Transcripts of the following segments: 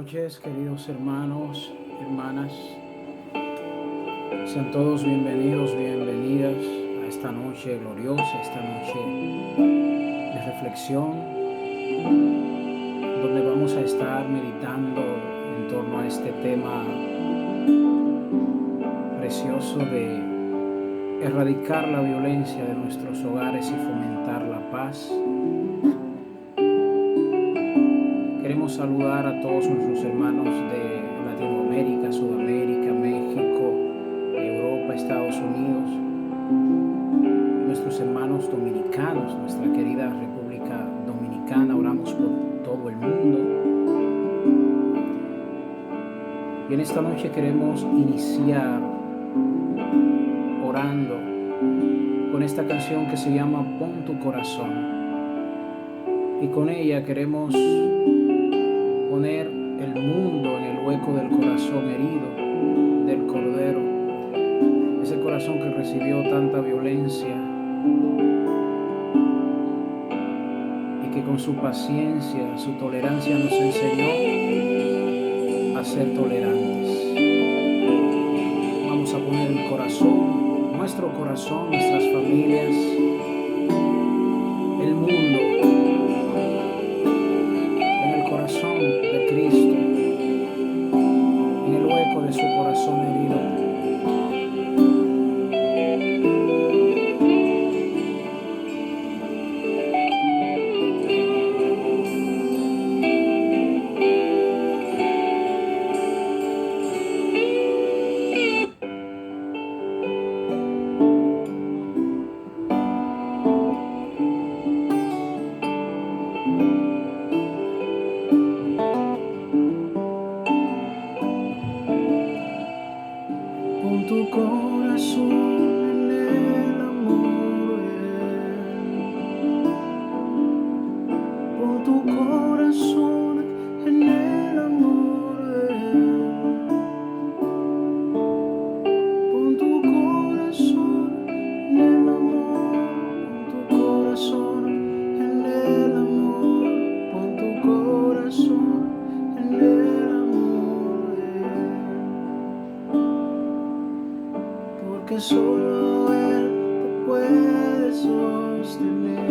noches, queridos hermanos, hermanas. Sean todos bienvenidos, bienvenidas a esta noche gloriosa, esta noche de reflexión, donde vamos a estar meditando en torno a este tema precioso de erradicar la violencia de nuestros hogares y fomentar la paz. Queremos saludar a todos nuestros hermanos de Latinoamérica, Sudamérica, México, Europa, Estados Unidos, nuestros hermanos dominicanos, nuestra querida República Dominicana. Oramos por todo el mundo. Y en esta noche queremos iniciar orando con esta canción que se llama Pon tu corazón. Y con ella queremos poner el mundo en el hueco del corazón herido del Cordero, ese corazón que recibió tanta violencia y que con su paciencia, su tolerancia nos enseñó a ser tolerantes. Vamos a poner el corazón, nuestro corazón, nuestras familias, el mundo de Cristo, en el hueco de su corazón herido. Pon tu corazón en el amor, pon tu corazón en el amor, pon tu corazón en el amor, pon tu corazón en el amor, pon tu corazón en el amor. Porque solo Él te puede sostener,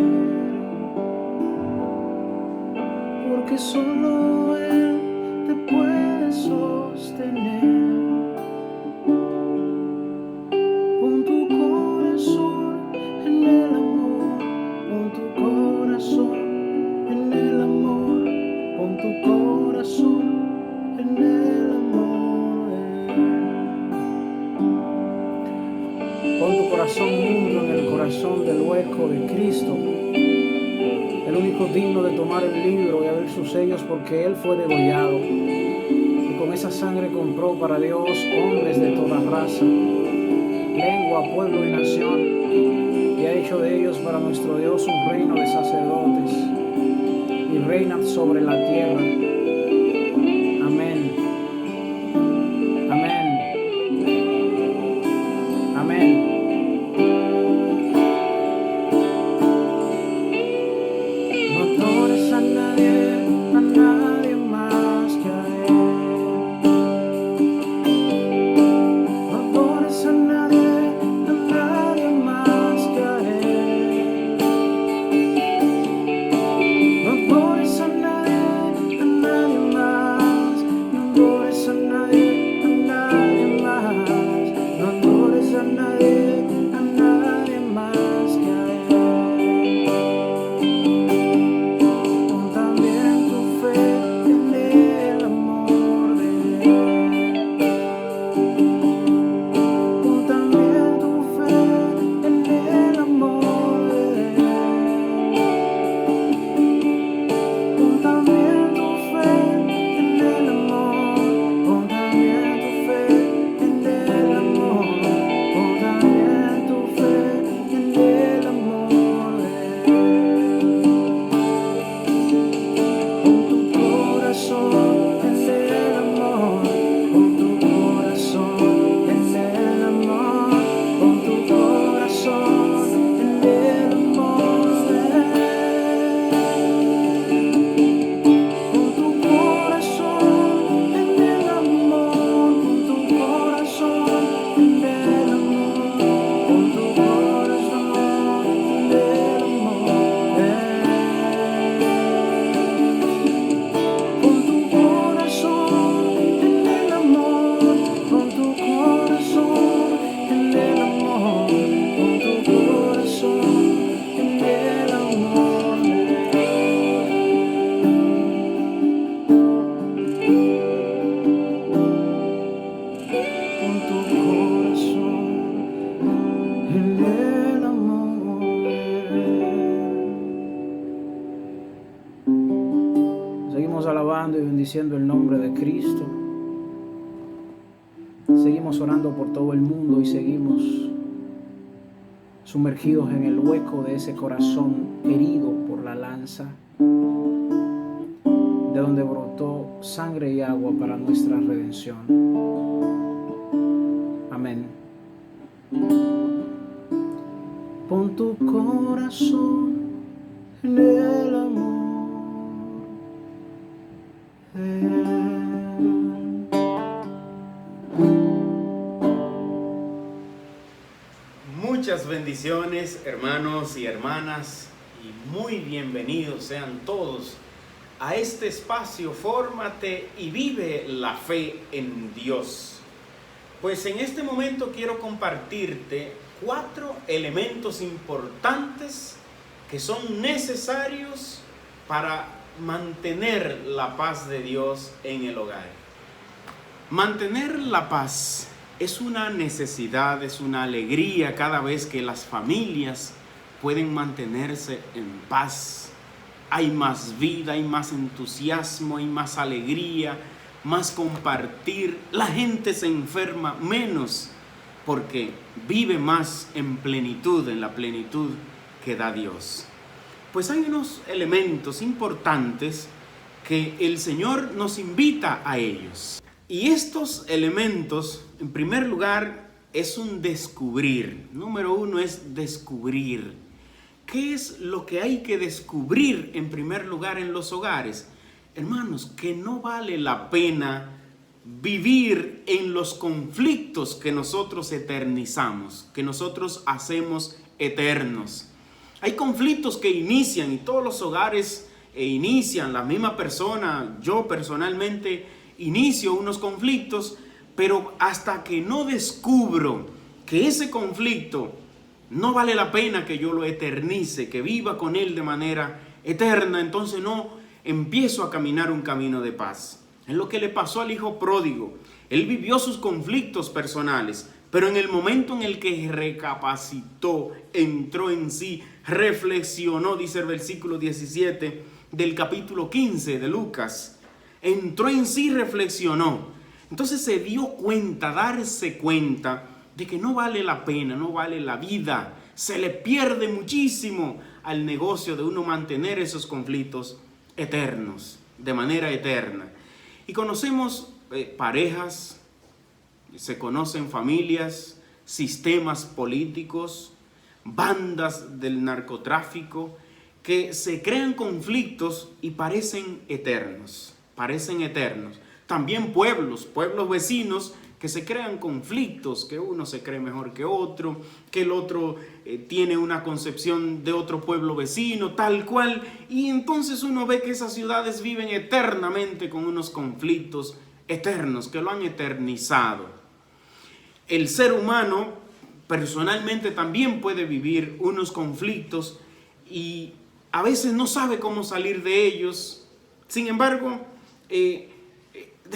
porque solo Él te puede sostener. Pon tu corazón en el amor, pon tu corazón en el amor, pon tu corazón en el amor. Pon tu corazón mundo en el corazón del hueco de Cristo, el único digno de tomar el libro y abrir sus sellos, porque Él fue degollado y con esa sangre compró para Dios hombres de toda raza, lengua, pueblo y nación, y ha hecho de ellos para nuestro Dios un reino de sacerdotes, y reina sobre la tierra. Amén. Amén. Amén. No adores a nadie más que a Él. No adores a nadie más que a Él. No adores a nadie más, no alabando y bendiciendo el nombre de Cristo. Seguimos orando por todo el mundo y seguimos sumergidos en el hueco de ese corazón herido por la lanza, de donde brotó sangre y agua para nuestra redención. Amén. Pon tu corazón en el amor de Él. Muchas bendiciones, hermanos y hermanas, y muy bienvenidos sean todos a este espacio Fórmate y vive la fe en Dios. Pues en este momento quiero compartirte 4 elementos importantes que son necesarios para mantener la paz de Dios en el hogar. Mantener la paz es una necesidad, es una alegría cada vez que las familias pueden mantenerse en paz. Hay más vida, hay más entusiasmo, hay más alegría, más compartir. La gente se enferma menos porque vive más en plenitud, en la plenitud que da Dios. Pues hay unos elementos importantes que el Señor nos invita a ellos. Y estos elementos, en primer lugar, es un descubrir. Número 1 es descubrir. ¿Qué es lo que hay que descubrir en primer lugar en los hogares? Hermanos, que no vale la pena vivir en los conflictos que nosotros eternizamos, que nosotros hacemos eternos. Hay conflictos que inician, y todos los hogares inician, la misma persona, yo personalmente inicio unos conflictos, pero hasta que no descubro que ese conflicto no vale la pena que yo lo eternice, que viva con él de manera eterna, entonces no empiezo a caminar un camino de paz. Es lo que le pasó al hijo pródigo. Él vivió sus conflictos personales, pero en el momento en el que recapacitó, entró en sí, reflexionó, dice el versículo 17 del capítulo 15 de Lucas, entró en sí, reflexionó. Entonces se dio cuenta, darse cuenta de que no vale la pena, no vale la vida. Se le pierde muchísimo al negocio de uno mantener esos conflictos eternos, de manera eterna. Y conocemos parejas, se conocen familias, sistemas políticos, bandas del narcotráfico, que se crean conflictos y parecen eternos, También pueblos vecinos que se crean conflictos, que uno se cree mejor que otro, que el otro tiene una concepción de otro pueblo vecino, tal cual, y entonces uno ve que esas ciudades viven eternamente con unos conflictos eternos, que lo han eternizado. El ser humano personalmente también puede vivir unos conflictos y a veces no sabe cómo salir de ellos. Sin embargo,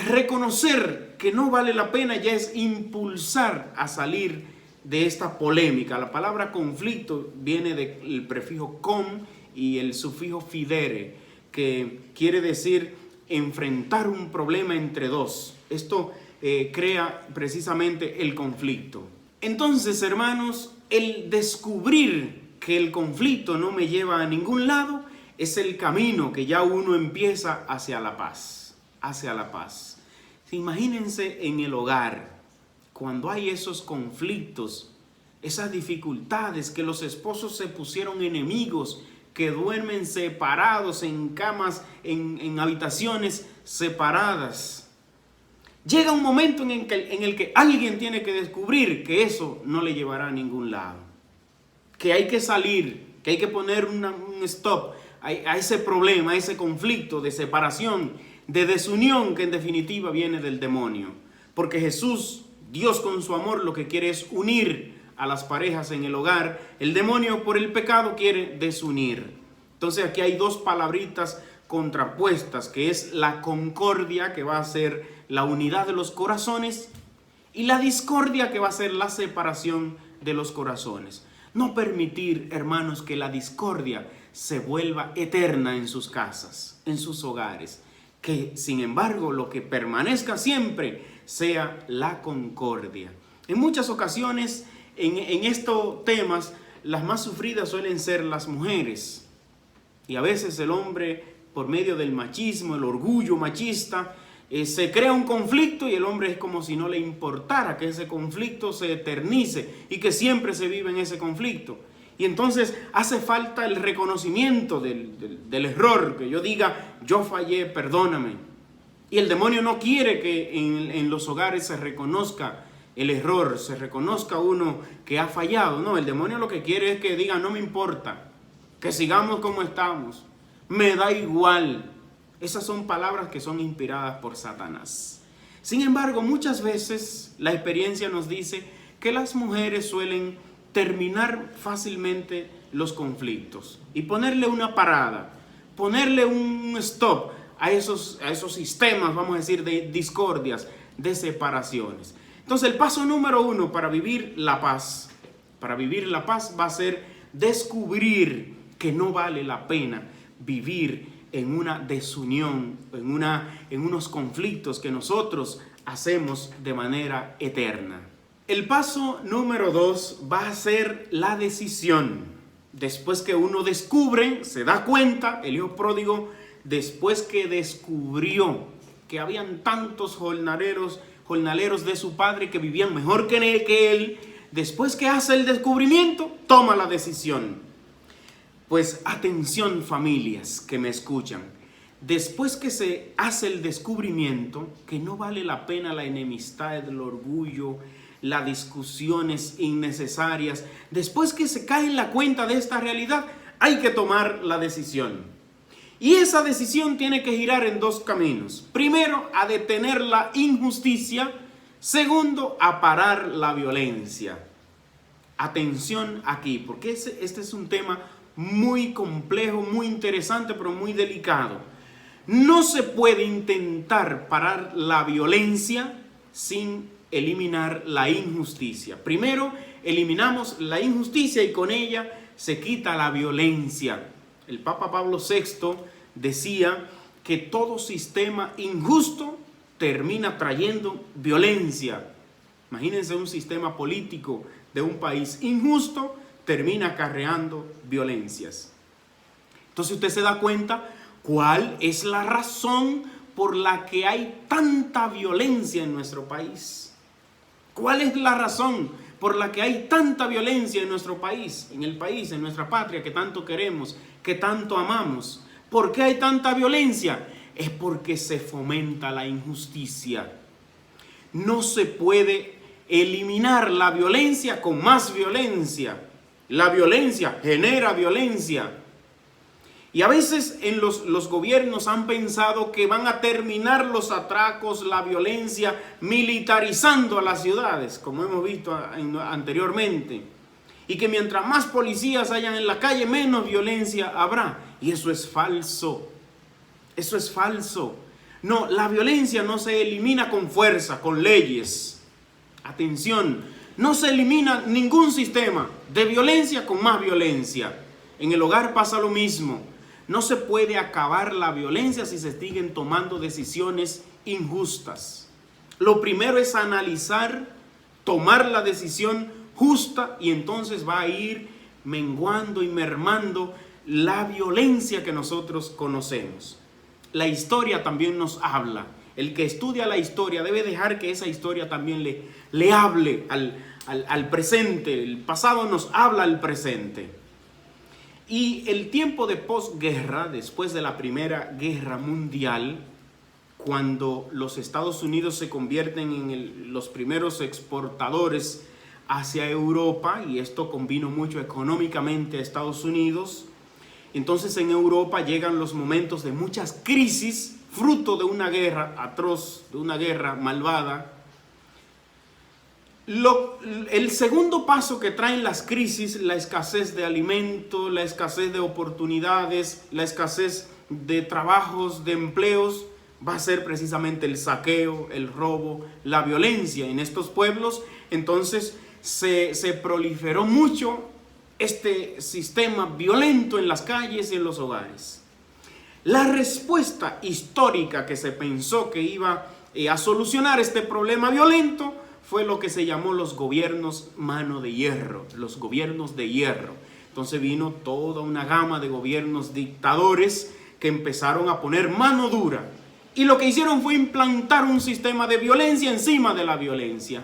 reconocer que no vale la pena ya es impulsar a salir de esta polémica. La palabra conflicto viene del prefijo con y el sufijo fidere, que quiere decir enfrentar un problema entre dos. Esto crea precisamente el conflicto. Entonces, hermanos, el descubrir que el conflicto no me lleva a ningún lado es el camino que ya uno empieza hacia la paz. Imagínense en el hogar, cuando hay esos conflictos, esas dificultades, que los esposos se pusieron enemigos, que duermen separados en camas, en habitaciones separadas. Llega un momento en el que alguien tiene que descubrir que eso no le llevará a ningún lado, que hay que salir, que hay que poner un stop a ese problema, a ese conflicto de separación, de desunión, que en definitiva viene del demonio. Porque Jesús, Dios con su amor, lo que quiere es unir a las parejas en el hogar. El demonio por el pecado quiere desunir. Entonces aquí hay 2 palabritas contrapuestas, que es la concordia, que va a ser la unidad de los corazones, y la discordia, que va a ser la separación de los corazones. No permitir, hermanos, que la discordia se vuelva eterna en sus casas, en sus hogares. que sin embargo lo que permanezca siempre sea la concordia. En muchas ocasiones en estos temas las más sufridas suelen ser las mujeres, y a veces el hombre, por medio del machismo, el orgullo machista, se crea un conflicto y el hombre es como si no le importara que ese conflicto se eternice y que siempre se vive en ese conflicto. Y entonces hace falta el reconocimiento del error, que yo diga, yo fallé, perdóname. Y el demonio no quiere que en los hogares se reconozca el error, se reconozca uno que ha fallado. No, el demonio lo que quiere es que diga, no me importa, que sigamos como estamos, me da igual. Esas son palabras que son inspiradas por Satanás. Sin embargo, muchas veces la experiencia nos dice que las mujeres suelen terminar fácilmente los conflictos y ponerle una parada, ponerle un stop a esos sistemas, vamos a decir, de discordias, de separaciones. Entonces el paso número 1 para vivir la paz va a ser descubrir que no vale la pena vivir en una desunión, en unos conflictos que nosotros hacemos de manera eterna. El paso número 2 va a ser la decisión. Después que uno descubre, se da cuenta, el hijo pródigo, después que descubrió que habían tantos jornaleros de su padre que vivían mejor que él, después que hace el descubrimiento, toma la decisión. Pues atención, familias que me escuchan, después que se hace el descubrimiento que no vale la pena la enemistad, el orgullo, las discusiones innecesarias, después que se cae en la cuenta de esta realidad, hay que tomar la decisión. Y esa decisión tiene que girar en 2 caminos. Primero, a detener la injusticia. Segundo, a parar la violencia. Atención aquí, porque este es un tema muy complejo, muy interesante, pero muy delicado. No se puede intentar parar la violencia sin eliminar la injusticia. Primero, eliminamos la injusticia y con ella se quita la violencia. El Papa Pablo VI decía que todo sistema injusto termina trayendo violencia. Imagínense un sistema político de un país injusto, termina acarreando violencias. Entonces usted se da cuenta cuál es la razón por la que hay tanta violencia en nuestro país. ¿Cuál es la razón por la que hay tanta violencia en nuestro país, en nuestra patria que tanto queremos, que tanto amamos? ¿Por qué hay tanta violencia? Es porque se fomenta la injusticia. No se puede eliminar la violencia con más violencia. La violencia genera violencia. Y a veces en los gobiernos han pensado que van a terminar los atracos, la violencia, militarizando a las ciudades, como hemos visto anteriormente. Y que mientras más policías hayan en la calle, menos violencia habrá. Y eso es falso. Eso es falso. No, la violencia no se elimina con fuerza, con leyes. Atención, no se elimina ningún sistema de violencia con más violencia. En el hogar pasa lo mismo. No se puede acabar la violencia si se siguen tomando decisiones injustas. Lo primero es analizar, tomar la decisión justa y entonces va a ir menguando y mermando la violencia que nosotros conocemos. La historia también nos habla. El que estudia la historia debe dejar que esa historia también le hable al presente. El pasado nos habla al presente. Y el tiempo de posguerra, después de la Primera Guerra Mundial, cuando los Estados Unidos se convierten en los primeros exportadores hacia Europa, y esto convino mucho económicamente a Estados Unidos, entonces en Europa llegan los momentos de muchas crisis, fruto de una guerra atroz, de una guerra malvada. El segundo paso que traen las crisis, la escasez de alimentos, la escasez de oportunidades, la escasez de trabajos, de empleos, va a ser precisamente el saqueo, el robo, la violencia en estos pueblos. Entonces se proliferó mucho este sistema violento en las calles y en los hogares. La respuesta histórica que se pensó que iba a solucionar este problema violento fue lo que se llamó los gobiernos mano de hierro, los gobiernos de hierro. Entonces vino toda una gama de gobiernos dictadores que empezaron a poner mano dura. Y lo que hicieron fue implantar un sistema de violencia encima de la violencia.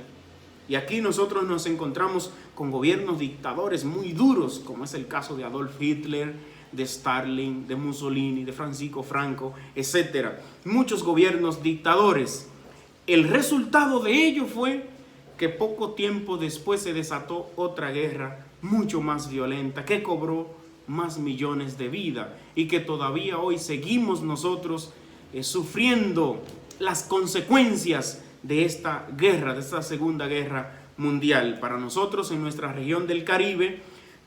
Y aquí nosotros nos encontramos con gobiernos dictadores muy duros, como es el caso de Adolf Hitler, de Stalin, de Mussolini, de Francisco Franco, etc. Muchos gobiernos dictadores. El resultado de ello fue que poco tiempo después se desató otra guerra mucho más violenta, que cobró más millones de vidas y que todavía hoy seguimos nosotros sufriendo las consecuencias de esta guerra, de esta Segunda Guerra Mundial. Para nosotros en nuestra región del Caribe,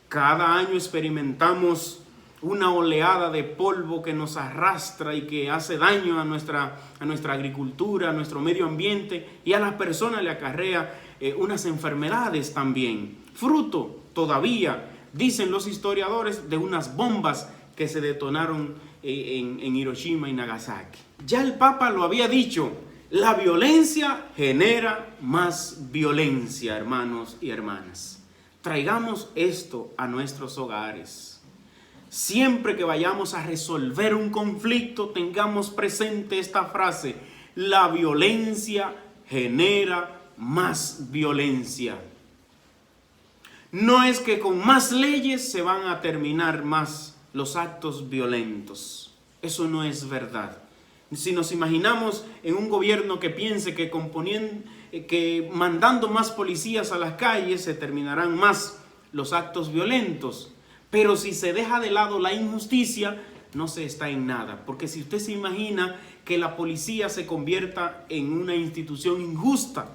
cada año experimentamos una oleada de polvo que nos arrastra y que hace daño a nuestra agricultura, a nuestro medio ambiente, y a las personas le acarrea unas enfermedades también. Fruto todavía, dicen los historiadores, de unas bombas que se detonaron en Hiroshima y Nagasaki. Ya el Papa lo había dicho, la violencia genera más violencia, hermanos y hermanas. Traigamos esto a nuestros hogares. Siempre que vayamos a resolver un conflicto, tengamos presente esta frase: la violencia genera más violencia. No es que con más leyes se van a terminar más los actos violentos. Eso no es verdad. Si nos imaginamos en un gobierno que piense que mandando más policías a las calles se terminarán más los actos violentos. Pero si se deja de lado la injusticia, no se está en nada. Porque si usted se imagina que la policía se convierta en una institución injusta,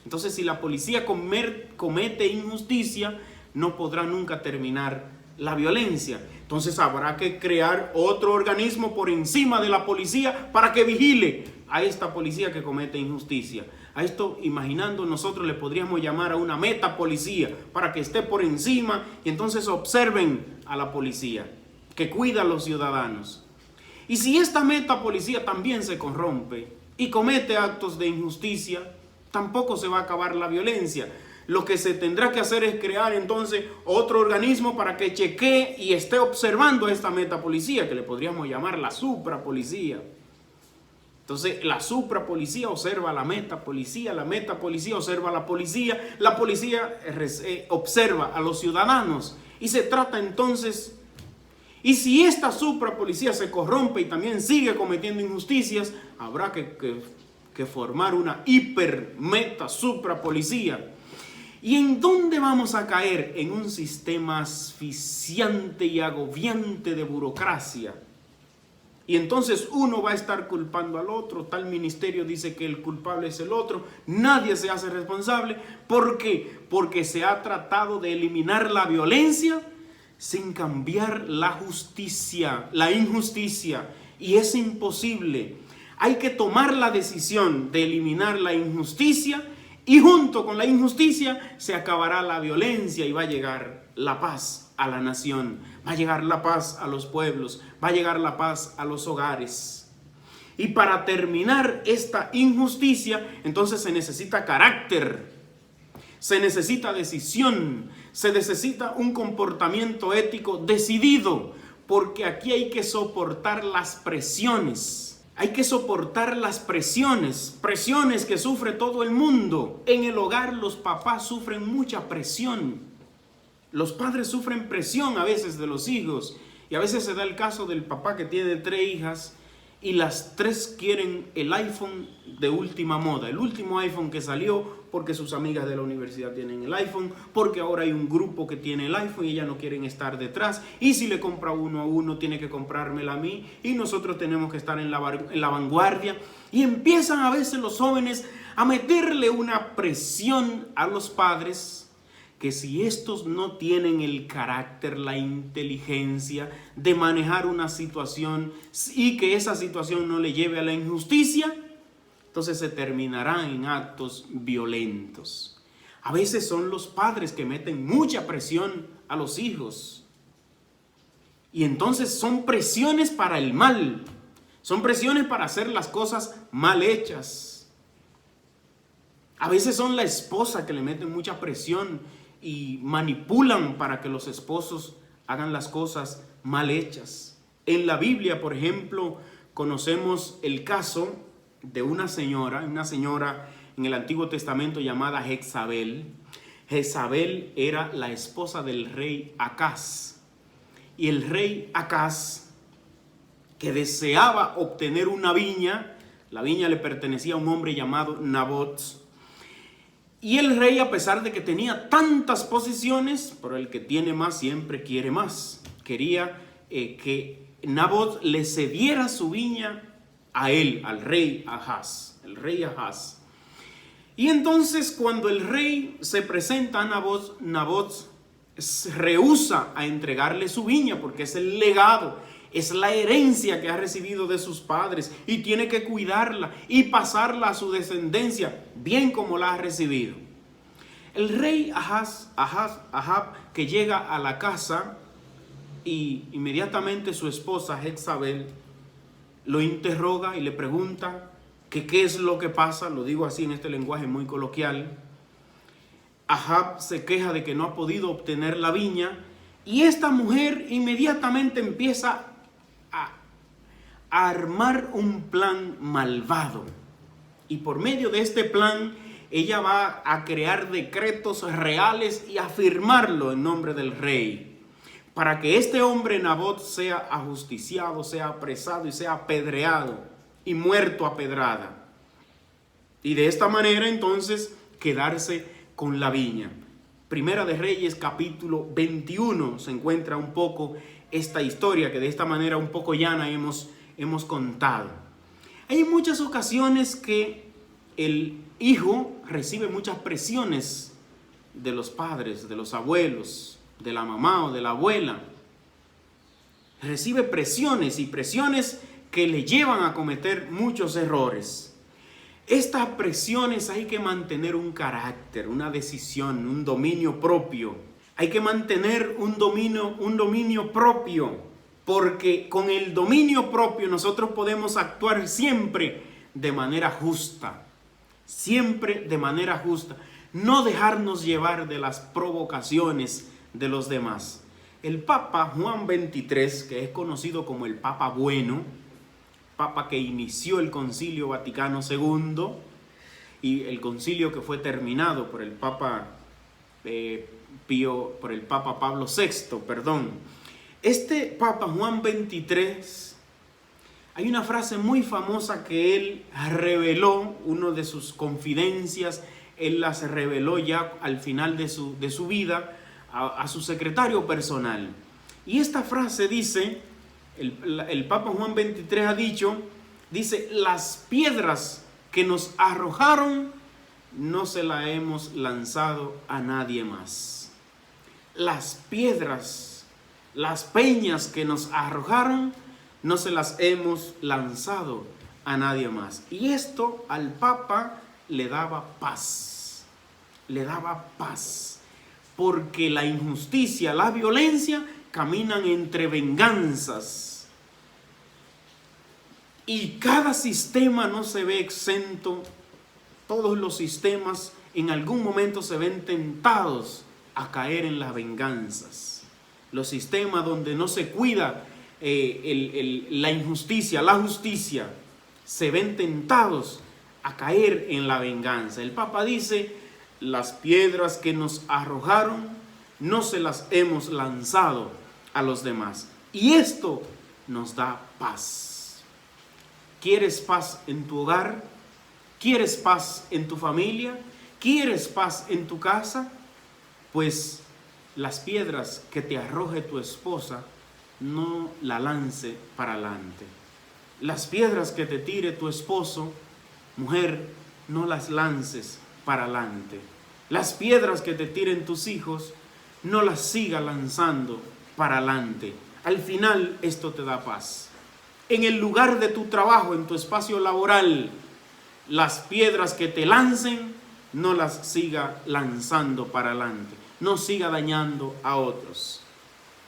entonces si la policía comete injusticia, no podrá nunca terminar la violencia. Entonces habrá que crear otro organismo por encima de la policía para que vigile a esta policía que comete injusticia. A esto, imaginando, nosotros le podríamos llamar a una metapolicía para que esté por encima y entonces observen a la policía que cuida a los ciudadanos. Y si esta metapolicía también se corrompe y comete actos de injusticia, tampoco se va a acabar la violencia. Lo que se tendrá que hacer es crear entonces otro organismo para que chequee y esté observando a esta metapolicía, que le podríamos llamar la suprapolicía. Entonces la suprapolicía observa a la metapolicía observa a la policía observa a los ciudadanos. Y se trata entonces, y si esta suprapolicía se corrompe y también sigue cometiendo injusticias, habrá que formar una suprapolicía. ¿Y en dónde vamos a caer? En un sistema asfixiante y agobiante de burocracia. Y entonces uno va a estar culpando al otro, tal ministerio dice que el culpable es el otro, nadie se hace responsable. ¿Por qué? Porque se ha tratado de eliminar la violencia sin cambiar la justicia, la injusticia, y es imposible. Hay que tomar la decisión de eliminar la injusticia y junto con la injusticia se acabará la violencia y va a llegar la paz a la nación, va a llegar la paz a los pueblos, va a llegar la paz a los hogares. Y para terminar esta injusticia, entonces se necesita carácter, se necesita decisión, se necesita un comportamiento ético decidido, porque aquí hay que soportar las presiones. Hay que soportar las presiones que sufre todo el mundo. En el hogar los papás sufren mucha presión. Los padres sufren presión a veces de los hijos. Y a veces se da el caso del papá que tiene 3 hijas y las 3 quieren el iPhone de última moda. El último iPhone que salió porque sus amigas de la universidad tienen el iPhone, porque ahora hay un grupo que tiene el iPhone y ellas no quieren estar detrás. Y si le compra uno a uno, tiene que comprármela a mí. Y nosotros tenemos que estar en la vanguardia. Y empiezan a veces los jóvenes a meterle una presión a los padres, que si estos no tienen el carácter, la inteligencia de manejar una situación y que esa situación no le lleve a la injusticia, entonces se terminará en actos violentos. A veces son los padres que meten mucha presión a los hijos. Y entonces son presiones para el mal, son presiones para hacer las cosas mal hechas. A veces son la esposa que le meten mucha presión y manipulan para que los esposos hagan las cosas mal hechas. En la Biblia, por ejemplo, conocemos el caso de una señora en el Antiguo Testamento llamada Jezabel. Jezabel era la esposa del rey Acaz. Y el rey Acaz, que deseaba obtener una viña, la viña le pertenecía a un hombre llamado Nabot. Y el rey, a pesar de que tenía tantas posesiones, pero el que tiene más siempre quiere más, quería que Nabot le cediera su viña a él, al rey Ahaz, el rey Ahaz. Y entonces cuando el rey se presenta a Nabot, Nabot se rehúsa a entregarle su viña porque es el legado, es la herencia que ha recibido de sus padres y tiene que cuidarla y pasarla a su descendencia, bien como la ha recibido. El rey Ahab, que llega a la casa y inmediatamente su esposa Jezabel lo interroga y le pregunta que qué es lo que pasa, lo digo así en este lenguaje muy coloquial. Ahab se queja de que no ha podido obtener la viña y esta mujer inmediatamente empieza a armar un plan malvado. Y por medio de este plan, ella va a crear decretos reales y a firmarlo en nombre del rey, para que este hombre Nabot sea ajusticiado, sea apresado y sea apedreado y muerto a pedrada. Y de esta manera entonces quedarse con la viña. Primera de Reyes capítulo 21 se encuentra un poco esta historia que de esta manera un poco llana hemos contado. Hay muchas ocasiones que el hijo recibe muchas presiones de los padres, de los abuelos, de la mamá o de la abuela. Recibe presiones y presiones que le llevan a cometer muchos errores. Estas presiones hay que mantener un carácter, una decisión, un dominio propio. Hay que mantener un dominio propio, porque con el dominio propio nosotros podemos actuar siempre de manera justa. Siempre de manera justa. No dejarnos llevar de las provocaciones de los demás. El Papa Juan XXIII, que es conocido como el Papa Bueno, Papa que inició el Concilio Vaticano II y el concilio que fue terminado por el Papa por el Papa Pablo VI, perdón. Este Papa Juan XXIII, hay una frase muy famosa que él reveló, una de sus confidencias, él las reveló ya al final de su vida a su secretario personal. Y esta frase dice, el Papa Juan XXIII ha dicho, dice, las piedras que nos arrojaron no se las hemos lanzado a nadie más. Las piedras, las peñas que nos arrojaron no se las hemos lanzado a nadie más. Y esto al Papa le daba paz. Le daba paz. Porque la injusticia, la violencia caminan entre venganzas. Y cada sistema no se ve exento. Todos los sistemas en algún momento se ven tentados a caer en las venganzas. Los sistemas donde no se cuida la injusticia, la justicia, se ven tentados a caer en la venganza. El Papa dice, las piedras que nos arrojaron no se las hemos lanzado a los demás. Y esto nos da paz. ¿Quieres paz en tu hogar? ¿Quieres paz en tu familia? ¿Quieres paz en tu casa? Pues las piedras que te arroje tu esposa, no la lance para adelante. Las piedras que te tire tu esposo, mujer, no las lances para adelante. Las piedras que te tiren tus hijos, no las sigas lanzando para adelante. Al final esto te da paz. En el lugar de tu trabajo, en tu espacio laboral, las piedras que te lancen, no las siga lanzando para adelante. No siga dañando a otros.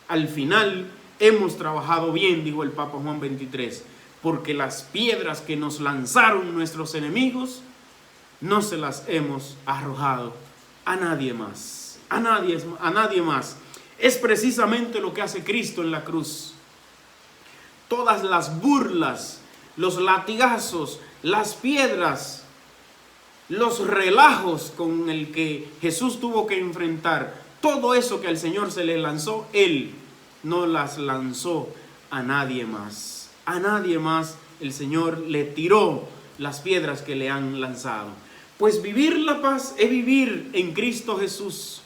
Al final, hemos trabajado bien, dijo el Papa Juan XXIII, porque las piedras que nos lanzaron nuestros enemigos no se las hemos arrojado a nadie más, a nadie más. Es precisamente lo que hace Cristo en la cruz. Todas las burlas, los latigazos, las piedras, los relajos con el que Jesús tuvo que enfrentar, todo eso que al Señor se le lanzó, Él no las lanzó a nadie más. A nadie más el Señor le tiró las piedras que le han lanzado. Pues vivir la paz es vivir en Cristo Jesús.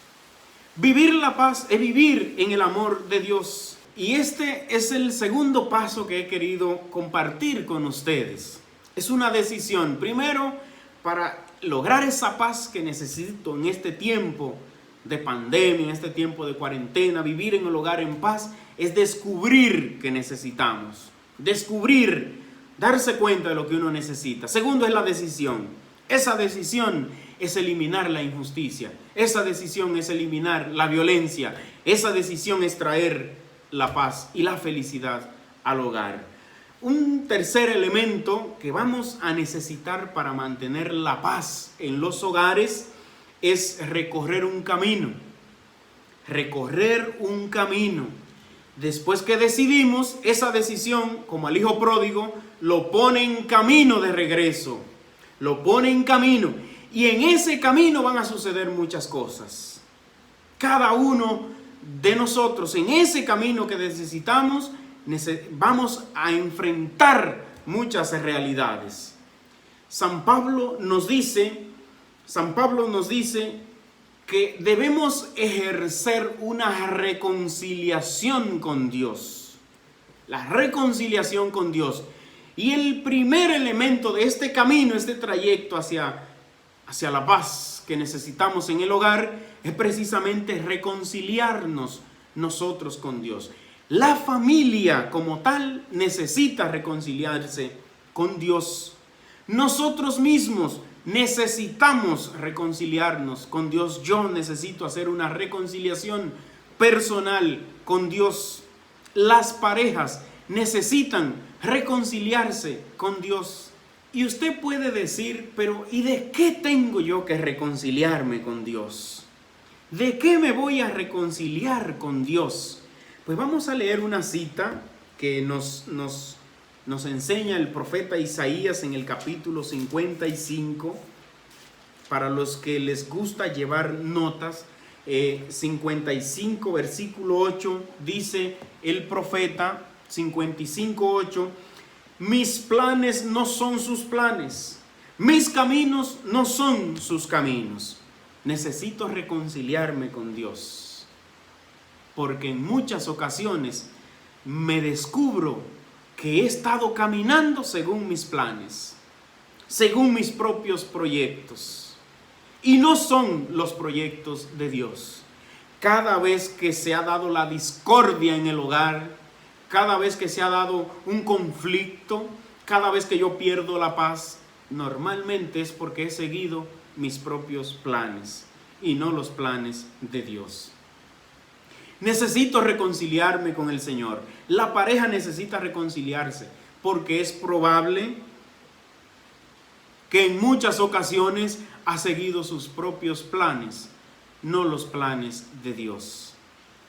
Vivir la paz es vivir en el amor de Dios. Y este es el segundo paso que he querido compartir con ustedes. Es una decisión. Primero, para lograr esa paz que necesito en este tiempo de pandemia, en este tiempo de cuarentena, vivir en el hogar en paz, es descubrir que necesitamos. Descubrir, darse cuenta de lo que uno necesita. Segundo es la decisión. Esa decisión es eliminar la injusticia. Esa decisión es eliminar la violencia. Esa decisión es traer la paz y la felicidad al hogar. Un tercer elemento que vamos a necesitar para mantener la paz en los hogares es recorrer un camino. Recorrer un camino. Después que decidimos, esa decisión, como al hijo pródigo, lo pone en camino de regreso. Lo pone en camino. Y en ese camino van a suceder muchas cosas. Cada uno de nosotros, en ese camino que necesitamos, vamos a enfrentar muchas realidades. San Pablo nos dice que debemos ejercer una reconciliación con Dios. La reconciliación con Dios. Y el primer elemento de este camino, este trayecto hacia la paz que necesitamos en el hogar, es precisamente reconciliarnos nosotros con Dios. La familia como tal necesita reconciliarse con Dios. Nosotros mismos necesitamos reconciliarnos con Dios. Yo necesito hacer una reconciliación personal con Dios. Las parejas necesitan reconciliarse con Dios. Y usted puede decir, pero ¿y de qué tengo yo que reconciliarme con Dios? ¿De qué me voy a reconciliar con Dios? Pues vamos a leer una cita que nos enseña el profeta Isaías en el capítulo 55. Para los que les gusta llevar notas, 55 versículo 8 dice el profeta 55:8: mis planes no son sus planes, mis caminos no son sus caminos. Necesito reconciliarme con Dios, porque en muchas ocasiones me descubro que he estado caminando según mis planes, según mis propios proyectos, y no son los proyectos de Dios. Cada vez que se ha dado la discordia en el hogar, cada vez que se ha dado un conflicto, cada vez que yo pierdo la paz, normalmente es porque he seguido mis propios planes y no los planes de Dios. Necesito reconciliarme con el Señor. La pareja necesita reconciliarse porque es probable que en muchas ocasiones ha seguido sus propios planes, no los planes de Dios.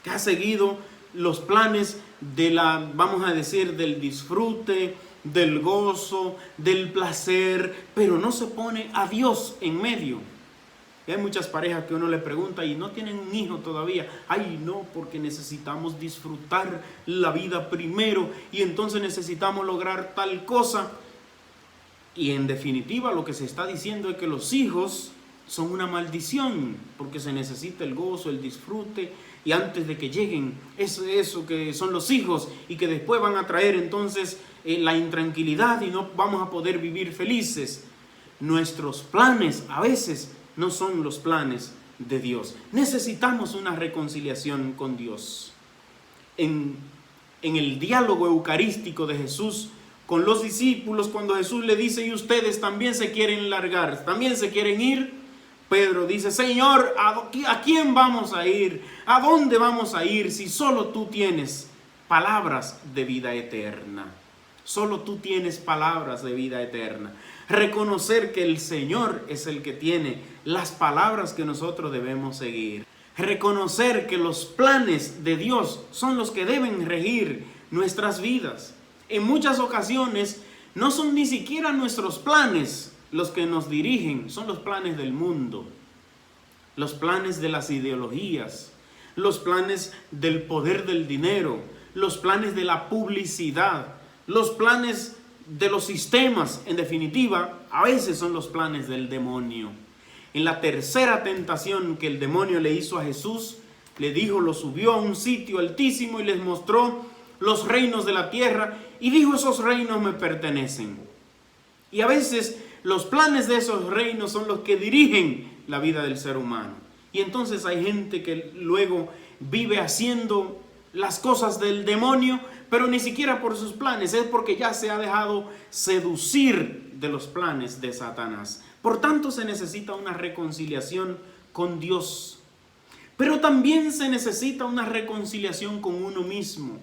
Que ha seguido los planes vamos a decir, del disfrute, del gozo, del placer, pero no se pone a Dios en medio. Y hay muchas parejas que uno le pregunta y no tienen un hijo todavía. Ay, no, porque necesitamos disfrutar la vida primero y entonces necesitamos lograr tal cosa. Y en definitiva lo que se está diciendo es que los hijos son una maldición, porque se necesita el gozo, el disfrute, y antes de que lleguen eso que son los hijos y que después van a traer entonces la intranquilidad y no vamos a poder vivir felices. Nuestros planes a veces no son los planes de Dios. Necesitamos una reconciliación con Dios. En el diálogo eucarístico de Jesús con los discípulos, cuando Jesús le dice: y ustedes también se quieren largar, también se quieren ir, Pedro dice: Señor, ¿a quién vamos a ir? ¿A dónde vamos a ir si solo tú tienes palabras de vida eterna. Solo tú tienes palabras de vida eterna. Reconocer que el Señor es el que tiene las palabras que nosotros debemos seguir. Reconocer que los planes de Dios son los que deben regir nuestras vidas. En muchas ocasiones no son ni siquiera nuestros planes los que nos dirigen, son los planes del mundo, los planes de las ideologías, los planes del poder del dinero, los planes de la publicidad, los planes de los sistemas. En definitiva, a veces son los planes del demonio. En la tercera tentación que el demonio le hizo a Jesús, le dijo, lo subió a un sitio altísimo y les mostró los reinos de la tierra y dijo, esos reinos me pertenecen. Y a veces los planes de esos reinos son los que dirigen la vida del ser humano. Y entonces hay gente que luego vive haciendo las cosas del demonio, pero ni siquiera por sus planes, es porque ya se ha dejado seducir de los planes de Satanás. Por tanto, se necesita una reconciliación con Dios, pero también se necesita una reconciliación con uno mismo.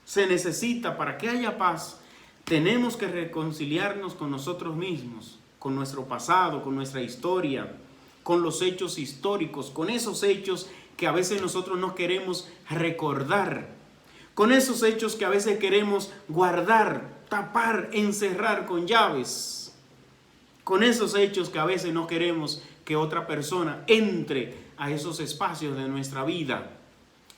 Se necesita, para que haya paz, tenemos que reconciliarnos con nosotros mismos, con nuestro pasado, con nuestra historia, con los hechos históricos, con esos hechos que a veces nosotros no queremos recordar, con esos hechos que a veces queremos guardar, tapar, encerrar con llaves, con esos hechos que a veces no queremos que otra persona entre a esos espacios de nuestra vida.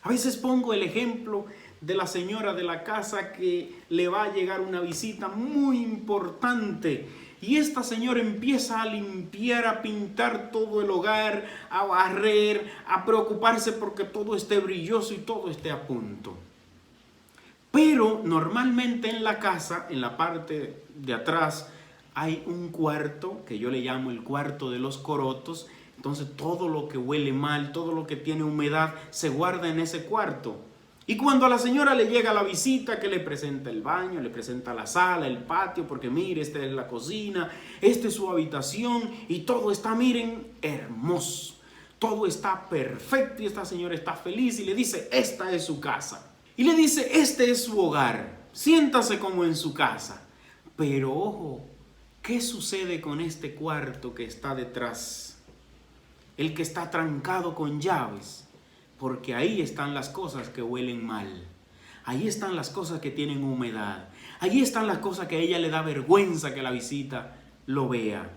A veces pongo el ejemplo de la señora de la casa que le va a llegar una visita muy importante y esta señora empieza a limpiar, a pintar todo el hogar, a barrer, a preocuparse porque todo esté brilloso y todo esté a punto. Pero normalmente en la casa, en la parte de atrás, hay un cuarto que yo le llamo el cuarto de los corotos. Entonces todo lo que huele mal, todo lo que tiene humedad se guarda en ese cuarto. Y cuando a la señora le llega la visita, que le presenta el baño, le presenta la sala, el patio, porque mire, esta es la cocina, esta es su habitación y todo está, miren, hermoso. Todo está perfecto y esta señora está feliz y le dice, esta es su casa. Y le dice, este es su hogar, siéntase como en su casa. Pero ojo, ¿qué sucede con este cuarto que está detrás? El que está trancado con llaves. Porque ahí están las cosas que huelen mal. Ahí están las cosas que tienen humedad. Ahí están las cosas que a ella le da vergüenza que la visita lo vea.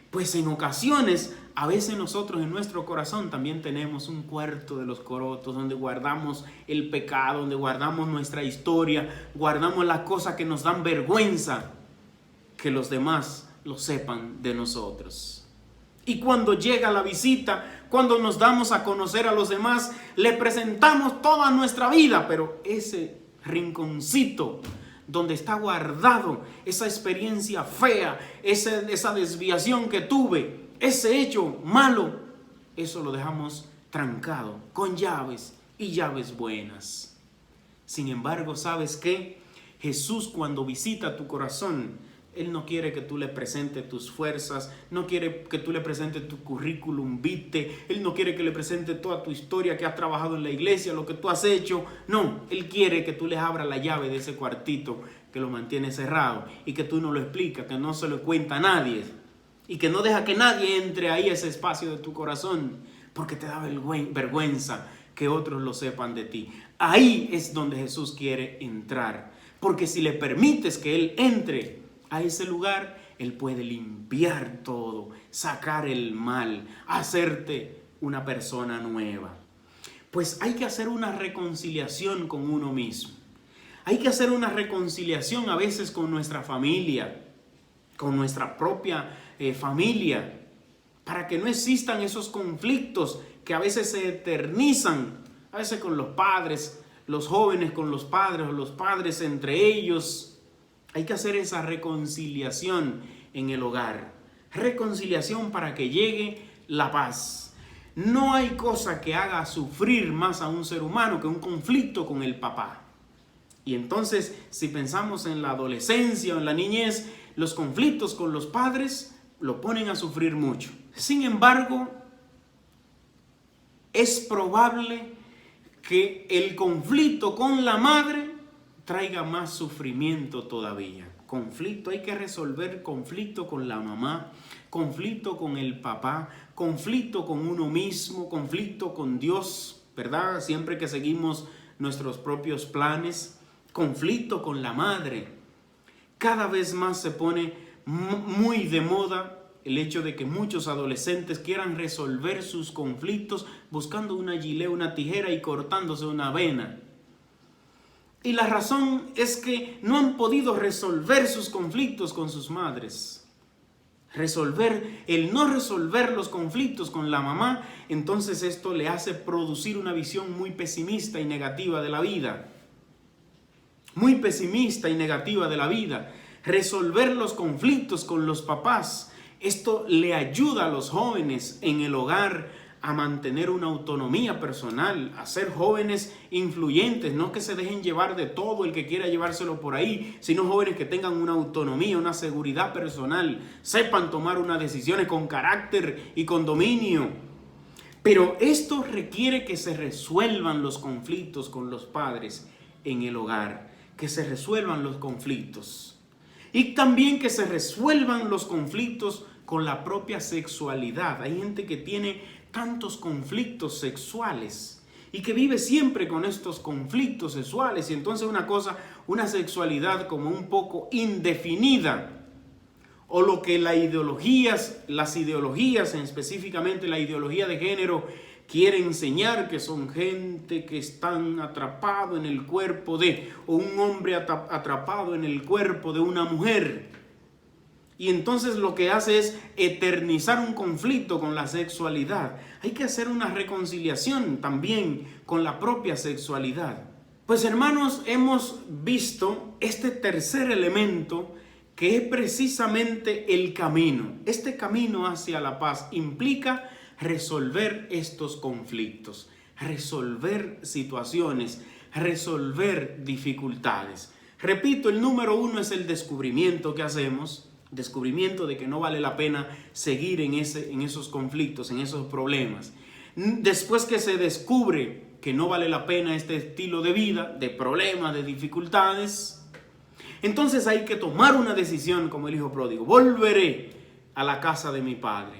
Pues en ocasiones, a veces nosotros en nuestro corazón también tenemos un cuarto de los corotos donde guardamos el pecado, donde guardamos nuestra historia, guardamos las cosas que nos dan vergüenza que los demás lo sepan de nosotros. Y cuando llega la visita, cuando nos damos a conocer a los demás, le presentamos toda nuestra vida, pero ese rinconcito donde está guardado esa experiencia fea, esa desviación que tuve, ese hecho malo, eso lo dejamos trancado con llaves y llaves buenas. Sin embargo, ¿sabes qué? Jesús, cuando visita tu corazón, Él no quiere que tú le presentes tus fuerzas, no quiere que tú le presentes tu currículum vitae, Él no quiere que le presentes toda tu historia que has trabajado en la iglesia, lo que tú has hecho. No, Él quiere que tú le abras la llave de ese cuartito que lo mantiene cerrado y que tú no lo explicas, que no se lo cuenta a nadie y que no deja que nadie entre ahí a ese espacio de tu corazón porque te da vergüenza que otros lo sepan de ti. Ahí es donde Jesús quiere entrar, porque si le permites que Él entre a ese lugar, Él puede limpiar todo, sacar el mal, hacerte una persona nueva. Pues hay que hacer una reconciliación con uno mismo. Hay que hacer una reconciliación a veces con nuestra familia, con nuestra propia familia, para que no existan esos conflictos que a veces se eternizan, a veces con los padres, los jóvenes con los padres o los padres entre ellos. Hay que hacer esa reconciliación en el hogar. Reconciliación para que llegue la paz. No hay cosa que haga sufrir más a un ser humano que un conflicto con el papá. Y entonces, si pensamos en la adolescencia o en la niñez, los conflictos con los padres lo ponen a sufrir mucho. Sin embargo, es probable que el conflicto con la madre traiga más sufrimiento todavía. Conflicto, hay que resolver conflicto con la mamá, conflicto con el papá, conflicto con uno mismo, conflicto con Dios, ¿verdad? Siempre que seguimos nuestros propios planes, conflicto con la madre. Cada vez más se pone muy de moda el hecho de que muchos adolescentes quieran resolver sus conflictos buscando una gilet, una tijera y cortándose una vena. Y la razón es que no han podido resolver sus conflictos con sus madres. El no resolver los conflictos con la mamá, entonces esto le hace producir una visión muy pesimista y negativa de la vida. Muy pesimista y negativa de la vida. Resolver los conflictos con los papás, esto le ayuda a los jóvenes en el hogar a mantener una autonomía personal, a ser jóvenes influyentes, no que se dejen llevar de todo el que quiera llevárselo por ahí, sino jóvenes que tengan una autonomía, una seguridad personal, sepan tomar unas decisiones con carácter y con dominio. Pero esto requiere que se resuelvan los conflictos con los padres en el hogar, que se resuelvan los conflictos. Y también que se resuelvan los conflictos con la propia sexualidad. Hay gente que tiene tantos conflictos sexuales y que vive siempre con estos conflictos sexuales, y entonces una sexualidad como un poco indefinida, o lo que las ideologías, específicamente la ideología de género, quiere enseñar, que son gente que están atrapado en el cuerpo o un hombre atrapado en el cuerpo de una mujer. Y entonces lo que hace es eternizar un conflicto con la sexualidad. Hay que hacer una reconciliación también con la propia sexualidad. Pues hermanos, hemos visto este tercer elemento, que es precisamente el camino. Este camino hacia la paz implica resolver estos conflictos, resolver situaciones, resolver dificultades. Repito, el número 1 es el descubrimiento que hacemos. Descubrimiento de que no vale la pena seguir en esos conflictos, en esos problemas. Después que se descubre que no vale la pena este estilo de vida, de problemas, de dificultades, entonces hay que tomar una decisión como el hijo pródigo. Volveré a la casa de mi padre.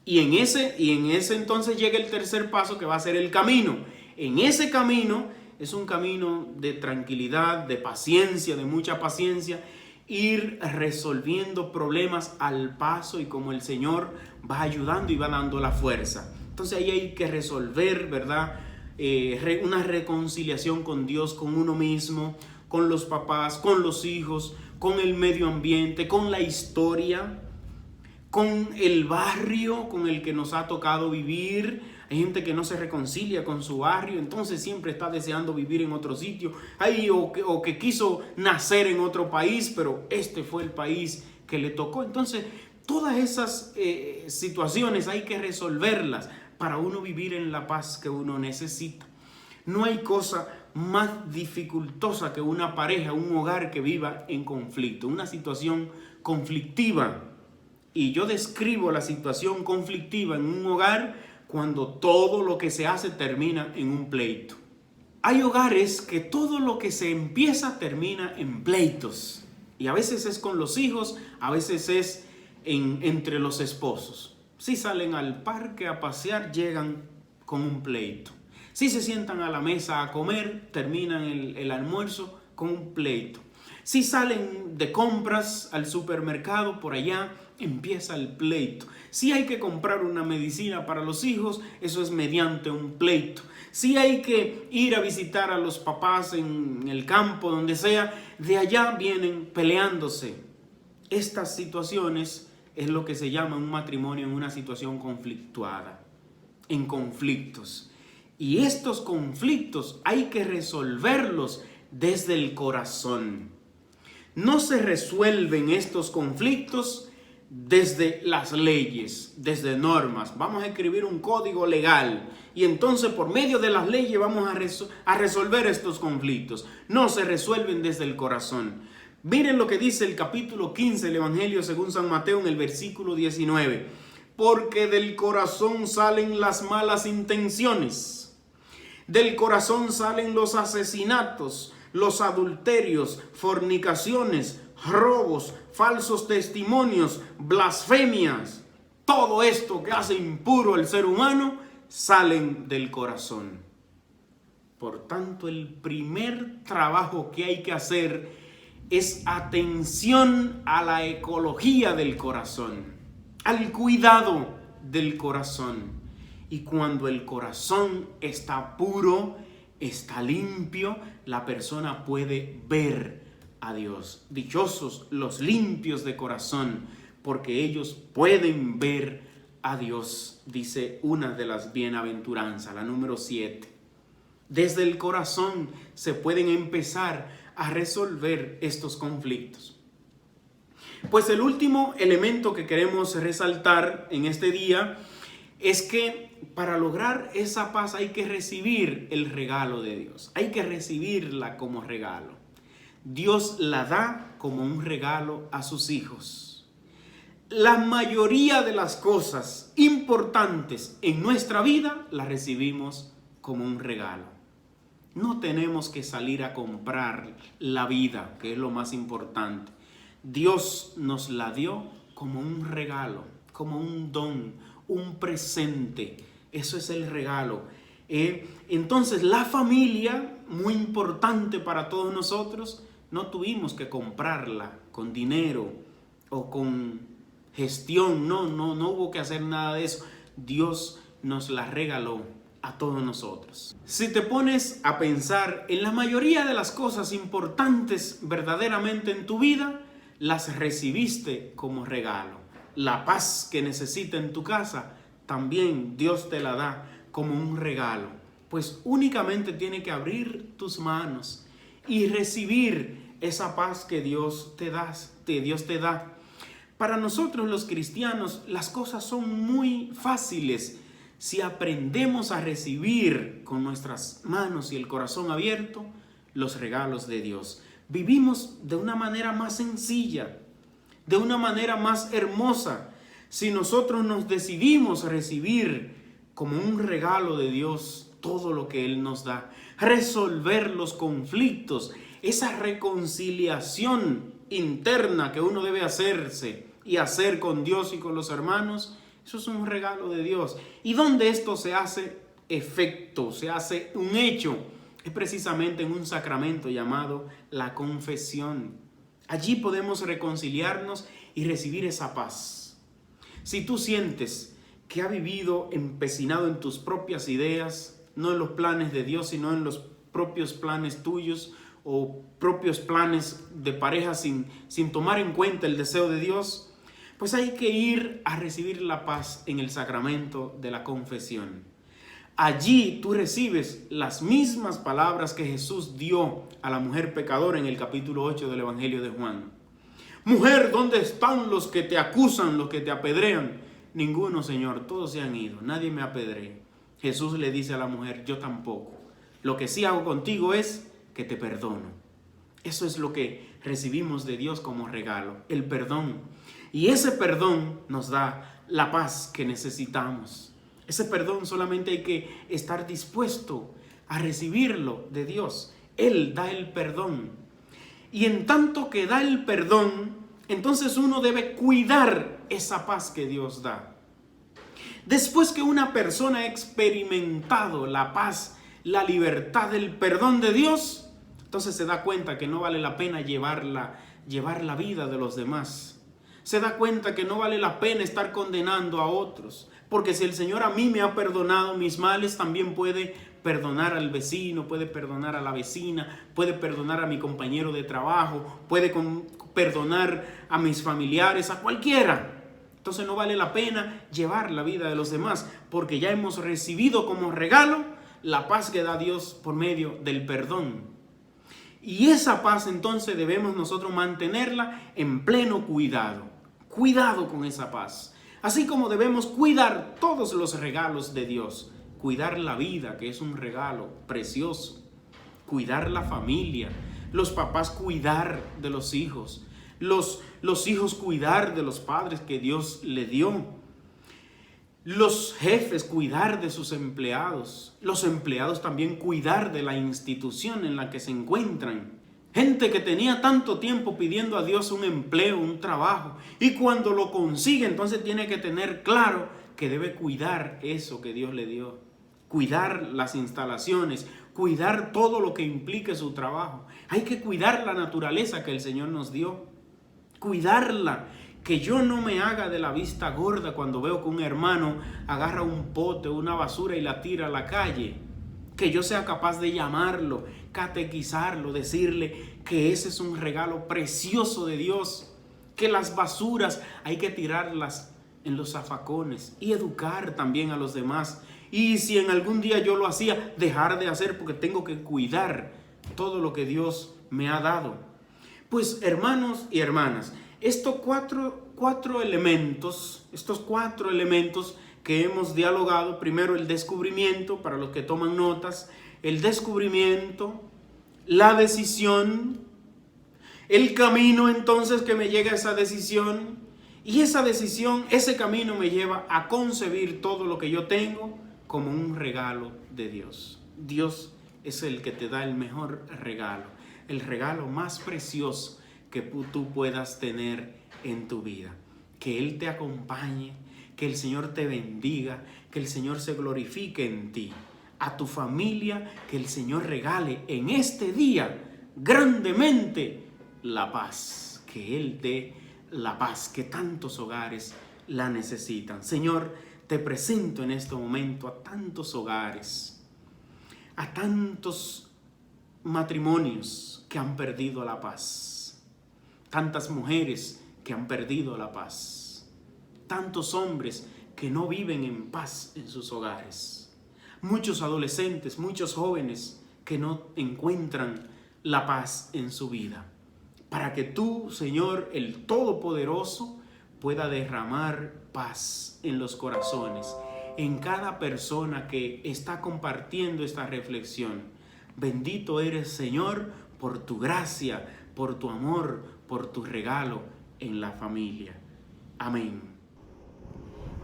Y en ese entonces llega el tercer paso, que va a ser el camino. En ese camino es un camino de tranquilidad, de paciencia, de mucha paciencia, ir resolviendo problemas al paso y como el Señor va ayudando y va dando la fuerza. Entonces ahí hay que resolver, ¿verdad? Una reconciliación con Dios, con uno mismo, con los papás, con los hijos, con el medio ambiente, con la historia, con el barrio con el que nos ha tocado vivir. Hay gente que no se reconcilia con su barrio, entonces siempre está deseando vivir en otro sitio. O que quiso nacer en otro país, pero este fue el país que le tocó. Entonces, todas esas situaciones hay que resolverlas para uno vivir en la paz que uno necesita. No hay cosa más dificultosa que una pareja, un hogar que viva en conflicto, una situación conflictiva. Y yo describo la situación conflictiva en un hogar cuando todo lo que se hace termina en un pleito. Hay hogares que todo lo que se empieza termina en pleitos. Y a veces es con los hijos, a veces es entre los esposos. Si salen al parque a pasear, llegan con un pleito. Si se sientan a la mesa a comer, terminan el almuerzo con un pleito. Si salen de compras al supermercado, por allá empieza el pleito. Si hay que comprar una medicina para los hijos, eso es mediante un pleito. Si hay que ir a visitar a los papás en el campo, donde sea, de allá vienen peleándose. Estas situaciones es lo que se llama un matrimonio en una situación conflictuada, en conflictos. Y estos conflictos hay que resolverlos desde el corazón. No se resuelven estos conflictos desde las leyes, desde normas. Vamos a escribir un código legal y entonces por medio de las leyes vamos a resolver estos conflictos. No se resuelven desde el corazón. Miren lo que dice el capítulo 15 del Evangelio según San Mateo en el versículo 19. Porque del corazón salen las malas intenciones, Del corazón salen los asesinatos, los adulterios, fornicaciones, robos, falsos testimonios, blasfemias. Todo esto que hace impuro al ser humano salen del corazón. Por tanto, el primer trabajo que hay que hacer es atención a la ecología del corazón, al cuidado del corazón. Y cuando el corazón está puro, está limpio, la persona puede ver a Dios. Dichosos los limpios de corazón, porque ellos pueden ver a Dios, dice una de las bienaventuranzas, la número 7. Desde el corazón se pueden empezar a resolver estos conflictos. Pues el último elemento que queremos resaltar en este día es que para lograr esa paz hay que recibir el regalo de Dios. Hay que recibirla como regalo. Dios la da como un regalo a sus hijos. La mayoría de las cosas importantes en nuestra vida las recibimos como un regalo. No tenemos que salir a comprar la vida, que es lo más importante. Dios nos la dio como un regalo, como un don, un presente. Eso es el regalo. Entonces la familia, muy importante para todos nosotros, no tuvimos que comprarla con dinero o con gestión. No hubo que hacer nada de eso. Dios nos la regaló a todos nosotros. Si te pones a pensar en la mayoría de las cosas importantes verdaderamente en tu vida, las recibiste como regalo. La paz que necesitas en tu casa, también Dios te la da como un regalo. Pues únicamente tiene que abrir tus manos y recibir esa paz que Dios te da. Para nosotros los cristianos, las cosas son muy fáciles si aprendemos a recibir con nuestras manos y el corazón abierto los regalos de Dios. Vivimos de una manera más sencilla, de una manera más hermosa, si nosotros nos decidimos a recibir como un regalo de Dios todo lo que Él nos da, resolver los conflictos, esa reconciliación interna que uno debe hacerse y hacer con Dios y con los hermanos. Eso es un regalo de Dios. Y donde esto se hace efecto, se hace un hecho, es precisamente en un sacramento llamado la confesión. Allí podemos reconciliarnos y recibir esa paz. Si tú sientes que has vivido empecinado en tus propias ideas, no en los planes de Dios, sino en los propios planes tuyos o propios planes de pareja sin tomar en cuenta el deseo de Dios, pues hay que ir a recibir la paz en el sacramento de la confesión. Allí tú recibes las mismas palabras que Jesús dio a la mujer pecadora en el capítulo 8 del Evangelio de Juan. Mujer, ¿dónde están los que te acusan, los que te apedrean? Ninguno, Señor, todos se han ido, nadie me apedrea. Jesús le dice a la mujer, yo tampoco. Lo que sí hago contigo es que te perdono. Eso es lo que recibimos de Dios como regalo, el perdón. Y ese perdón nos da la paz que necesitamos. Ese perdón solamente hay que estar dispuesto a recibirlo de Dios. Él da el perdón. Y en tanto que da el perdón, entonces uno debe cuidar esa paz que Dios da. Después que una persona ha experimentado la paz, la libertad, el perdón de Dios, entonces se da cuenta que no vale la pena llevar la vida de los demás. Se da cuenta que no vale la pena estar condenando a otros. Porque si el Señor a mí me ha perdonado mis males, también puede perdonar al vecino, puede perdonar a la vecina, puede perdonar a mi compañero de trabajo, puede perdonar a mis familiares, a cualquiera. Entonces no vale la pena llevar la vida de los demás, porque ya hemos recibido como regalo la paz que da Dios por medio del perdón. Y esa paz entonces debemos nosotros mantenerla en pleno cuidado. Cuidado con esa paz. Así como debemos cuidar todos los regalos de Dios. Cuidar la vida, que es un regalo precioso. Cuidar la familia. Los papás cuidar de los hijos. Los hijos cuidar de los padres que Dios le dio. Los jefes cuidar de sus empleados, los empleados también cuidar de la institución en la que se encuentran. Gente que tenía tanto tiempo pidiendo a Dios un empleo, un trabajo, y cuando lo consigue, entonces tiene que tener claro que debe cuidar eso que Dios le dio. Cuidar las instalaciones, cuidar todo lo que implique su trabajo. Hay que cuidar la naturaleza que el Señor nos dio. Cuidarla. Que yo no me haga de la vista gorda cuando veo que un hermano agarra un pote, una basura y la tira a la calle. Que yo sea capaz de llamarlo, catequizarlo, decirle que ese es un regalo precioso de Dios. Que las basuras hay que tirarlas en los zafacones y educar también a los demás. Y si en algún día yo lo hacía, dejar de hacer porque tengo que cuidar todo lo que Dios me ha dado. Pues hermanos y hermanas, estos cuatro elementos que hemos dialogado, primero el descubrimiento, para los que toman notas, el descubrimiento, la decisión, el camino entonces que me llega a esa decisión, y esa decisión, ese camino me lleva a concebir todo lo que yo tengo como un regalo de Dios. Dios es el que te da el mejor regalo, el regalo más precioso que tú puedas tener en tu vida. Que Él te acompañe, que el Señor te bendiga, que el Señor se glorifique en ti. A tu familia, que el Señor regale en este día grandemente la paz. Que Él dé la paz que tantos hogares la necesitan. Señor, te presento en este momento a tantos hogares, a tantos matrimonios que han perdido la paz. Tantas mujeres que han perdido la paz. Tantos hombres que no viven en paz en sus hogares. Muchos adolescentes, muchos jóvenes que no encuentran la paz en su vida. Para que tú, Señor, el Todopoderoso, pueda derramar paz en los corazones, en cada persona que está compartiendo esta reflexión. Bendito eres, Señor, por tu gracia, por tu amor, por tu regalo en la familia. Amén.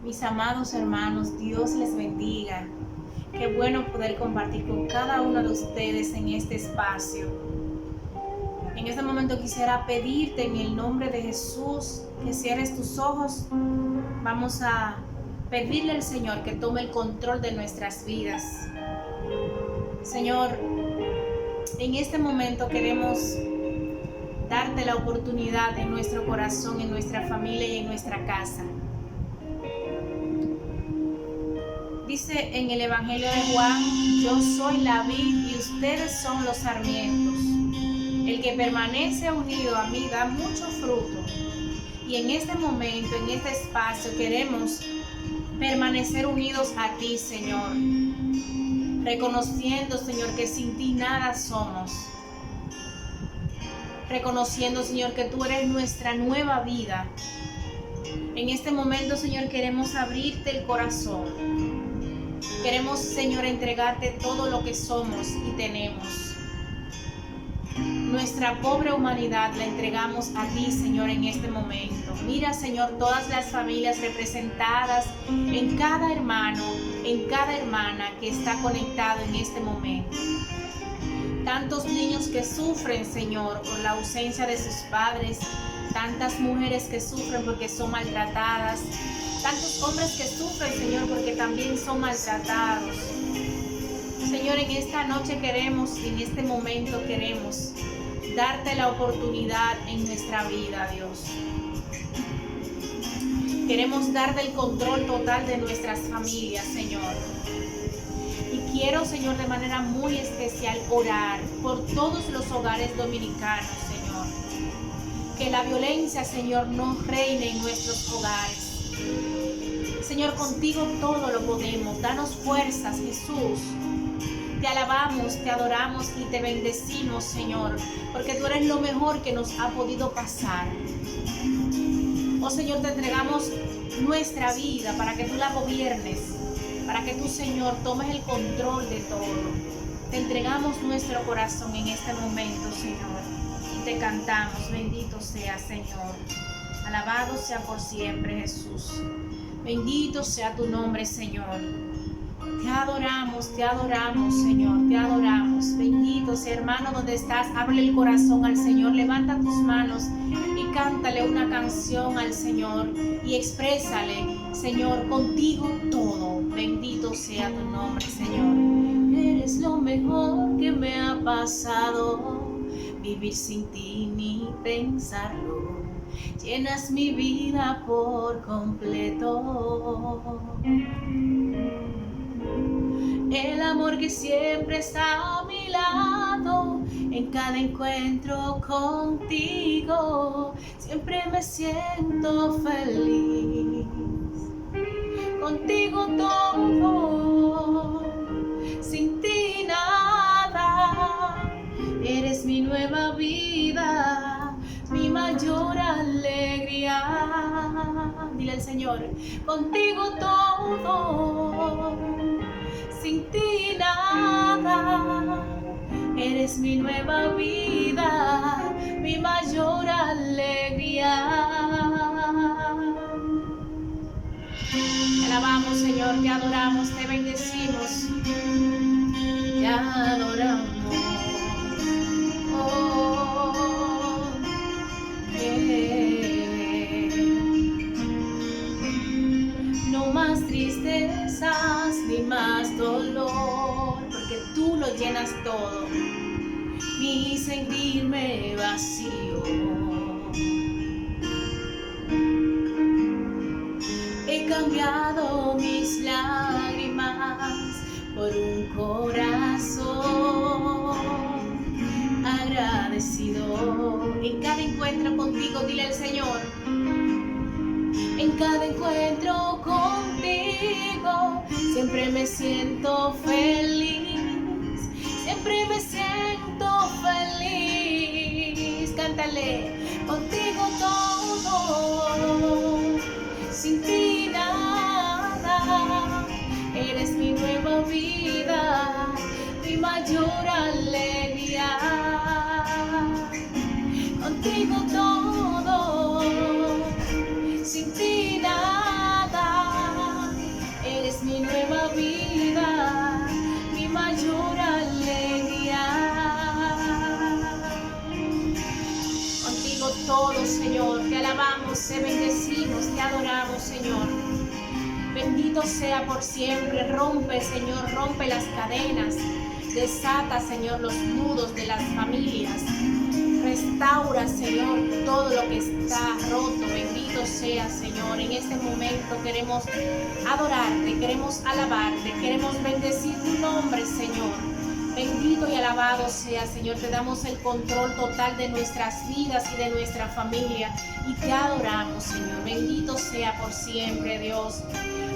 Mis amados hermanos, Dios les bendiga. Qué bueno poder compartir con cada uno de ustedes en este espacio. En este momento quisiera pedirte en el nombre de Jesús que cierres tus ojos. Vamos a pedirle al Señor que tome el control de nuestras vidas. Señor, en este momento queremos darte la oportunidad en nuestro corazón, en nuestra familia y en nuestra casa. Dice en el Evangelio de Juan: yo soy la vid y ustedes son los sarmientos. El que permanece unido a mí da mucho fruto. Y en este momento, en este espacio, queremos permanecer unidos a ti, Señor. Reconociendo, Señor, que sin ti nada somos. Reconociendo, Señor, que tú eres nuestra nueva vida. En este momento, Señor, queremos abrirte el corazón. Queremos, Señor, entregarte todo lo que somos y tenemos. Nuestra pobre humanidad la entregamos a ti, Señor, en este momento. Mira, Señor, todas las familias representadas en cada hermano, en cada hermana que está conectado en este momento. Tantos niños que sufren, Señor, por la ausencia de sus padres. Tantas mujeres que sufren porque son maltratadas. Tantos hombres que sufren, Señor, porque también son maltratados. Señor, en esta noche queremos, en este momento queremos darte la oportunidad en nuestra vida, Dios. Queremos darte el control total de nuestras familias, Señor. Y quiero, Señor, de manera muy especial orar por todos los hogares dominicanos, Señor. Que la violencia, Señor, no reine en nuestros hogares. Señor, contigo todo lo podemos. Danos fuerzas, Jesús. Te alabamos, te adoramos y te bendecimos, Señor, porque tú eres lo mejor que nos ha podido pasar. Oh, Señor, te entregamos nuestra vida para que tú la gobiernes, para que tú, Señor, tomes el control de todo. Te entregamos nuestro corazón en este momento, Señor, y te cantamos. Bendito sea, Señor. Alabado sea por siempre, Jesús. Bendito sea tu nombre, Señor. Te adoramos, Señor, te adoramos. Bendito sea, hermano, donde estás, abre el corazón al Señor, levanta tus manos y cántale una canción al Señor y exprésale, Señor, contigo todo. Bendito sea tu nombre, Señor. Eres lo mejor que me ha pasado, vivir sin ti ni pensarlo. Llenas mi vida por completo. El amor que siempre está a mi lado, en cada encuentro contigo, siempre me siento feliz. Contigo todo, sin ti nada, eres mi nueva vida, mi mayor alegría. Dile al Señor, contigo todo, sin ti nada, eres mi nueva vida, mi mayor alegría. Te alabamos, Señor, te adoramos, te bendecimos, te adoramos. Oh, no más tristezas ni más dolor, porque tú lo llenas todo, ni sentirme vacío. He cambiado mis lágrimas por un corazón agradecido. En cada encuentro contigo, dile al Señor, en cada encuentro contigo, siempre me siento feliz, siempre me siento feliz. Cántale, contigo todo, sin ti nada, eres mi nueva vida, mi mayor alegría. Contigo todo, sin ti nada, eres mi nueva vida, mi mayor alegría. Contigo todo, Señor, te alabamos, te bendecimos, te adoramos, Señor. Bendito sea por siempre. Rompe, Señor, rompe las cadenas, desata, Señor, los nudos de las familias. Restaura, Señor, todo lo que está roto. Bendito sea, Señor. En este momento queremos adorarte, queremos alabarte, queremos bendecir tu nombre, Señor. Bendito y alabado sea, Señor. Te damos el control total de nuestras vidas y de nuestra familia. Y te adoramos, Señor. Bendito sea por siempre, Dios.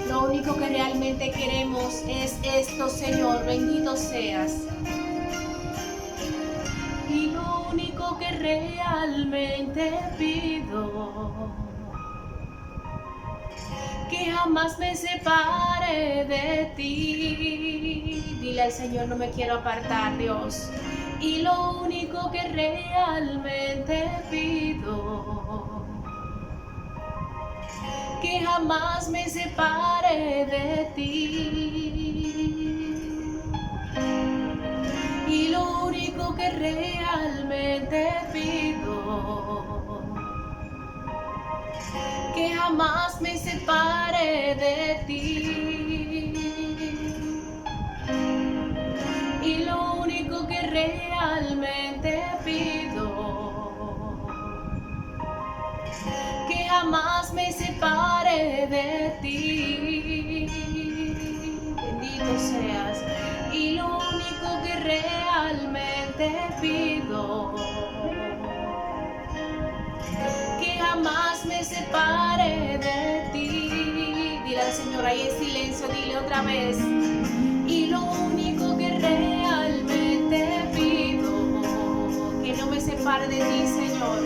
Lo único que realmente queremos es esto, Señor. Bendito seas. Y lo único que realmente pido, que jamás me separe de ti. Dile al Señor, no me quiero apartar, Dios. Y lo único que realmente pido, que jamás me separe de ti. Y lo único que realmente pido, que jamás me separe de ti. Y lo único que realmente pido, que jamás me separe de ti. Bendito seas. Y lo único que realmente pido, que jamás me separe de ti. Dile al Señor ahí en silencio, dile otra vez. Y lo único que realmente pido, que no me separe de ti, Señor,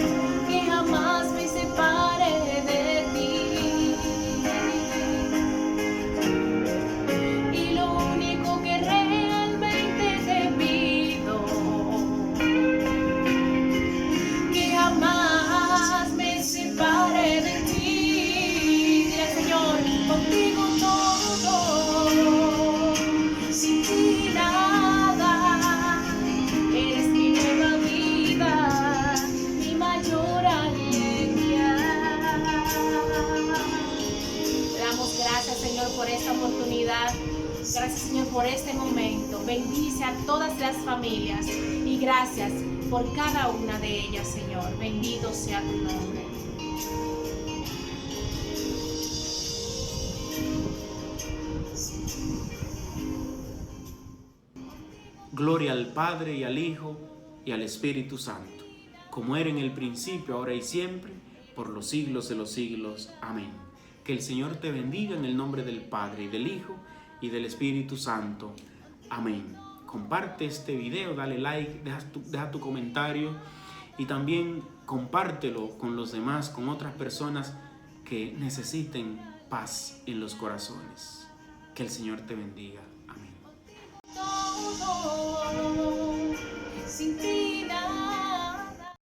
que jamás me separe de ti. Y lo único que realmente te pido, que jamás me separe de ti. Dile, Señor, bendice a todas las familias y gracias por cada una de ellas, Señor. Bendito sea tu nombre. Gloria al Padre y al Hijo y al Espíritu Santo, como era en el principio, ahora y siempre, por los siglos de los siglos. Amén. Que el Señor te bendiga en el nombre del Padre y del Hijo y del Espíritu Santo. Amén. Comparte este video, dale like, deja tu comentario y también compártelo con los demás, con otras personas que necesiten paz en los corazones. Que el Señor te bendiga. Amén. Sin ti